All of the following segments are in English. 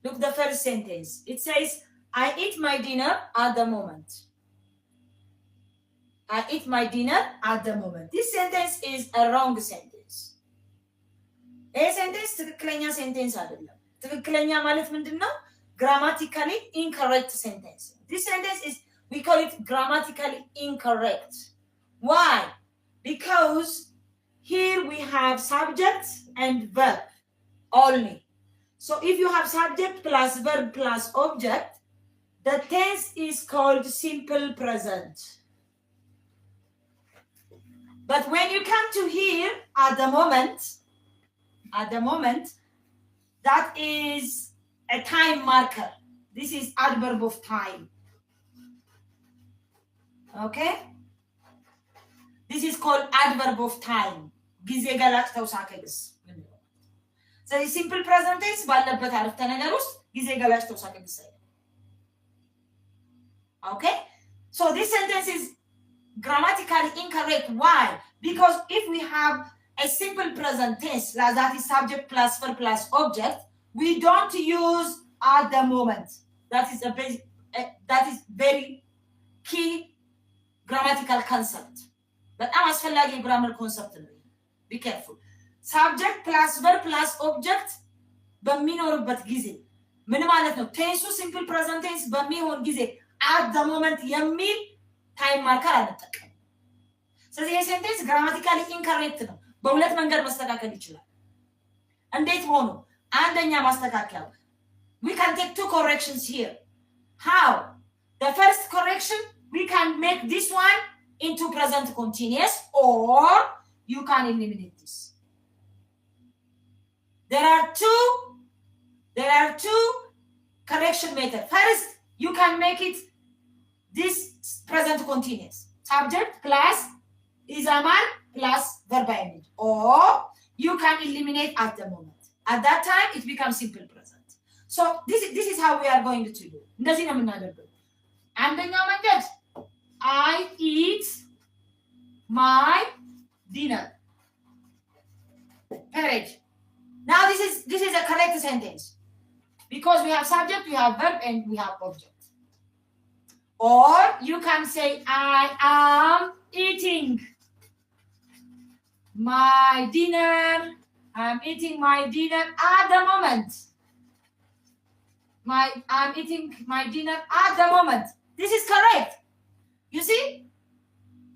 Look, the first sentence. It says, I eat my dinner at the moment. I eat my dinner at the moment. This sentence is a wrong sentence. ይህ ሴንቴንስ ትክክለኛ ሴንቴንስ አይደለም። ትክክለኛ ማለት ምንድን ነው? Grammatically incorrect sentence. This sentence is, we call it grammatically incorrect. Why? Because here we have subject and verb only. So if you have subject plus verb plus object, the tense is called simple present. But when you come to here, at the moment, that is a time marker. This is adverb of time. Okay? This is called adverb of time. ጊዜ ገላጭ ተውሳከ ግስ። ስለዚህ ሲምፕል ፕሬዘንት ቴንስ ባለበት አረፍተ ነገር ውስጥ ጊዜ ገላጭ ተውሳከ ግስ አይደለም። Okay? So this sentence is grammatically incorrect. Why? Because if we have a simple present tense, that is subject plus verb plus object, we don't use at the moment. That is very key grammatical concept. But I'm asfalagi grammar concept. Be careful. Subject plus verb plus object በሚኖርበት ጊዜ ምን ማለት ነው? ቴንሱ ሲምፕል ፕሬዘንት ቴንስ በሚሆን ጊዜ at the moment የሚል ታይም ማርከር አንጠቀም። ስለዚህ ይህ ሴንቴንስ ግራማቲካሊ ኢንከሬክት ነው። በሁለት መንገድ መስተካከል ይችላል። እንዴት ሆኖ? አንደኛ ማስተካከያው we can take two corrections here. How? The first correction, we can make this one into present continuous, or you can eliminate this. There are two correction methods. First, you can make it this present continuous. Subject plus izaman plus verb ing, or you can eliminate at the moment. At that time, it becomes simple present. So this is how we are going to do. እንደዚህ ነው የምናደርገው። አንደኛው መንገድ I eat my dinner. Period. Now this is a correct sentence because we have subject, we have verb, and we have object. Or you can say I am eating my dinner. I'm eating my dinner at the moment. I'm eating my dinner at the moment. This is correct. You see?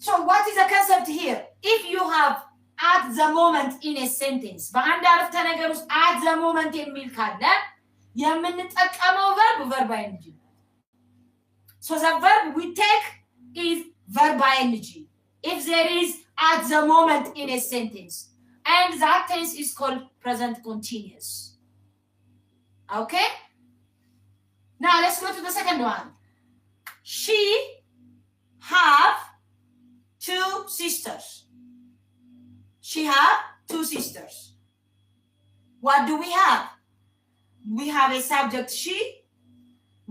So what is the concept here? If you have at the moment in a sentence, በአንድ አረፍተ ነገር ውስጥ at the moment የሚል ካለ የምንጠቀመው verb ing. So the verb we take is verb ing if there is at the moment in a sentence. And that tense is called present continuous. Okay? Now let's go to the second one. She have two sisters. She have two sisters. What do we have? We have a subject she,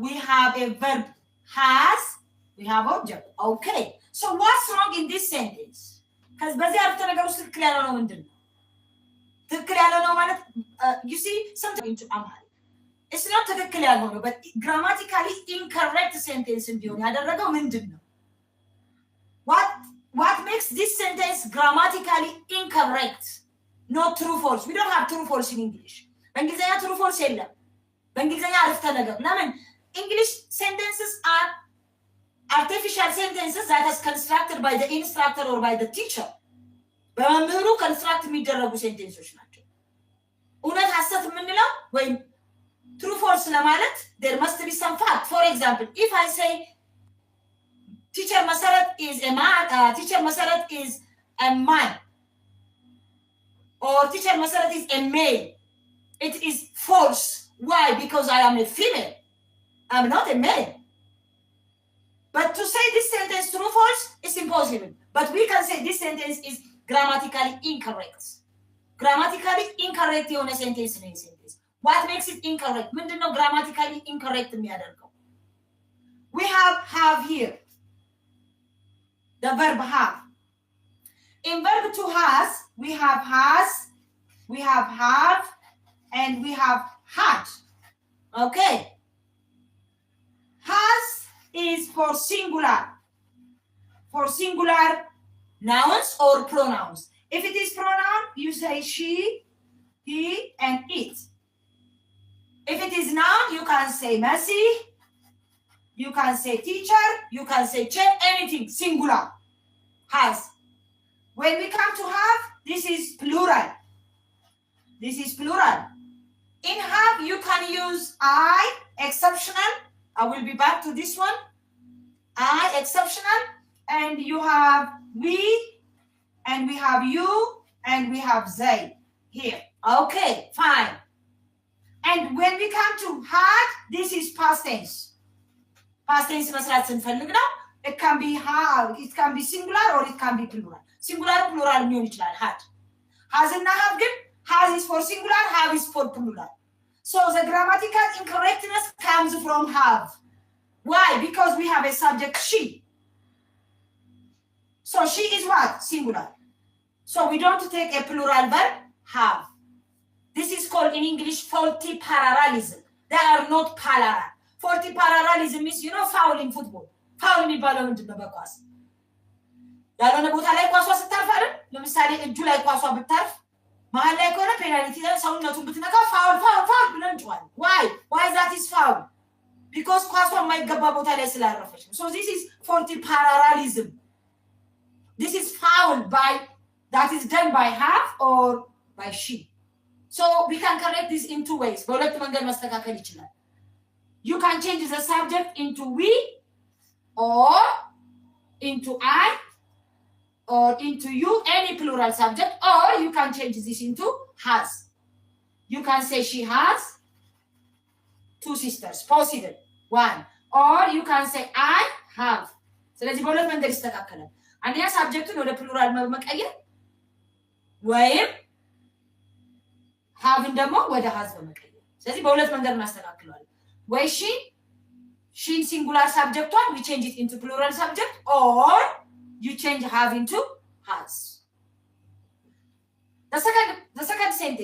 we have a verb has, we have object. Okay. So what's wrong in this sentence? Because በዚህ አረፍተ ነገር ውስጥ ትክክል ያልሆነው ምንድን ነው? ትክክል ያልሆነው ማለት you see something into Amharic. It's not ትክክል ያልሆነው, but grammatically incorrect sentence እንዲሆን ያደረገው ምንድን ነው? What makes this sentence grammatically incorrect? Not true false. We don't have true false in English. በእንግሊዝኛ true false የለም። በእንግሊዝኛ አረፍተ ነገር ለምን? English sentences are artificial sentences that is constructed by the instructor or by the teacher. በመምህሩ construct የሚደረጉ sentences ናቸው። እውነት ሐሰት የምንለው ወይም true false ለማለት there must be some fact. For example, if I say teacher Masarat is a man, teacher Masarat is a man, or teacher Masarat is a male, it is false. Why? Because I am a female. I'm not a male. But to say this sentence true false is impossible. But we can say this sentence is grammatically incorrect. Grammatically incorrect የሆነ sentence ነው ይሄ sentence. What makes it incorrect? ምንድነው grammatically incorrect የሚያደርገው? We have here the verb have. In verb to has, we have, and we have had. Okay. Has is for singular nouns or pronouns. If it is pronoun, you say she, he, and it. If it is noun, you can say Messi, you can say teacher, you can say chair, anything, singular, has. When we come to have, this is plural. This is plural. In have, you can use I, exceptional. I will be back to this one. I, exceptional. And you have we, and we have you, and we have they here. Okay, fine. And when we come to had, this is past tense. Past tense መስራት ስንፈልግ ነው. It can be have, it can be singular or it can be plural. Singular plural ሊሆን ይችላል had. Has እና have ግን has is for singular, have is for plural. So the grammatical incorrectness comes from have. Why? Because we have a subject she. So she is what? Singular. So we don't take a plural verb, have. This is called in English faulty parallelism. They are not parallel. Faulty parallelism is, you know, foul in football. Foul የሚባለው ምንድን ነው? በኳስ ያልሆነ ቦታ ላይ ኳሷ ስታርፍ አይደል? ለምሳሌ እጁ ላይ ኳሷ ብታርፍ መሀል ላይ ከሆነ ፔናልቲ ላይ ሰውነቱን ብትነካ ፋውል ብለን እንጨዋለን። Why that is foul? Because ኳሷ የማይገባ ቦታ ላይ ስላረፈች ነው። So this is faulty parallelism. This is foul that is done by have or by she. So we can correct this in two ways. በሁለት መንገድ መስተካከል ይችላል. You can change the subject into we or into I or into you, any plural subject, or you can change this into has. You can say she has 2 sisters, possible, 1. Or you can say I have. ስለዚህ በሁለት መንገድ ይስተካከላል። አንደኛ ሳብጀክቱን ወደ ፕሉራል መቀየር ወይም ሃቭን ደግሞ ወደ has በመቀየር። ስለዚህ በሁለት መንገድ እናስተካክለዋለን። ወይ she singular subject one, we change it into plural subject, or you change have into has. The second sentence.